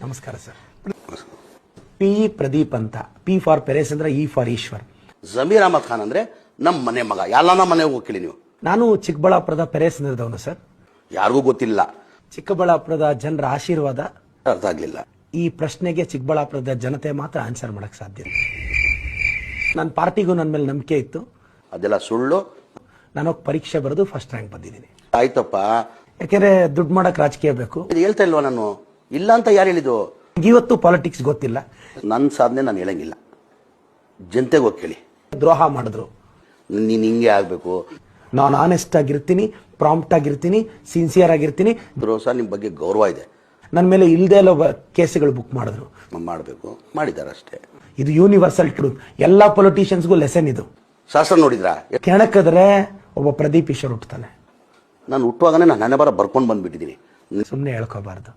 ನಮಸ್ಕಾರ sir. P Pradeep ಅಂತ, P for Peresandra, E for Eshwar. Zameer Ahmed Khan ಅಂದ್ರೆ ನಮ್ಮ ಮನೆ ಮಗ. ಎಲ್ಲ ಮನೆ ಹೋಗ್ಲಿ ನೀವು. ನಾನು ಚಿಕ್ಕಬಳ್ಳಾಪುರದ ಪೆರೇಸಂದ್ರದವನು ಸರ್. ಯಾರಿಗೂ ಗೊತ್ತಿಲ್ಲ. ಚಿಕ್ಕಬಳ್ಳಾಪುರದ ಜನರ ಆಶೀರ್ವಾದ. ಅರ್ಥ ಆಗ್ಲಿಲ್ಲ. ಈ ಪ್ರಶ್ನೆಗೆ ಚಿಕ್ಕಬಳ್ಳಾಪುರದ ಜನತೆ ಮಾತ್ರ ಆನ್ಸರ್ ಮಾಡಕ್ ಸಾಧ್ಯ. ನನ್ನ ಪಾರ್ಟಿಗೂ ನನ್ನ ಮೇಲೆ ನಂಬಿಕೆ ಇತ್ತು. ಅದೆಲ್ಲ ಸುಳ್ಳು. ನಾನು ಪರೀಕ್ಷೆ ಬರೆದು ಫಸ್ಟ್ ರ್ಯಾಂಕ್ ಬಂದಿದ್ದೀನಿ. ಆಯ್ತಪ್ಪ. ಯಾಕೆಂದ್ರೆ ದುಡ್ಡು ಮಾಡಕ್ ರಾಜಕೀಯ ಬೇಕು. ಇದು ಹೇಳ್ತಾ ಇಲ್ವಾ ನಾನು? ಇಲ್ಲ ಅಂತ ಯಾರು ಹೇಳಿದ್ದು? ಇವತ್ತು ಪಾಲಿಟಿಕ್ಸ್ ಗೊತ್ತಿಲ್ಲ. ನನ್ನ ಸಾಧನೆ ನಾನು ಹೇಳಂಗಿಲ್ಲ. ಜನತೆಗೆ ಹೋಗಿ ಕೇಳಿ. ದ್ರೋಹ ಮಾಡಿದ್ರು. ನೀನ್ ಹಿಂಗೆ ಆಗ್ಬೇಕು. ನಾನು ಆನೆಸ್ಟ್ ಆಗಿರ್ತೀನಿ, ಪ್ರಾಂಪ್ಟ್ ಆಗಿರ್ತೀನಿ, ಸಿನ್ಸಿಯರ್ ಆಗಿರ್ತೀನಿ. ಸಹ ನಿಮ್ ಬಗ್ಗೆ ಗೌರವ ಇದೆ. ನನ್ನ ಮೇಲೆ ಇಲ್ದೇ ಇರೋ ಕೇಸುಗಳು ಬುಕ್ ಮಾಡಿದ್ರು. ಮಾಡಬೇಕು, ಮಾಡಿದ್ದಾರೆ ಅಷ್ಟೇ. ಇದು ಯೂನಿವರ್ಸಲ್ ಟ್ರೂತ್. ಎಲ್ಲಾ ಪೊಲಿಟಿಷಿಯನ್ಸ್ಗೂ ಲೆಸನ್ ಇದು. ಶಾಸ್ತ್ರ ನೋಡಿದ್ರಾ? ಕೆಣಕಿದ್ರೆ ಒಬ್ಬ ಪ್ರದೀಪ್ ಈಶ್ವರ್ ಹುಟ್ಟುತ್ತಾನೆ. ನಾನು ಹುಟ್ಟುವಾಗನೇ ನಾನು ಹಣೆ ಬರ ಬರ್ಕೊಂಡು ಬಂದ್ಬಿಟ್ಟಿದ್ದೀನಿ. ಸುಮ್ಮನೆ ಹೇಳ್ಕೋಬಾರ್ದು.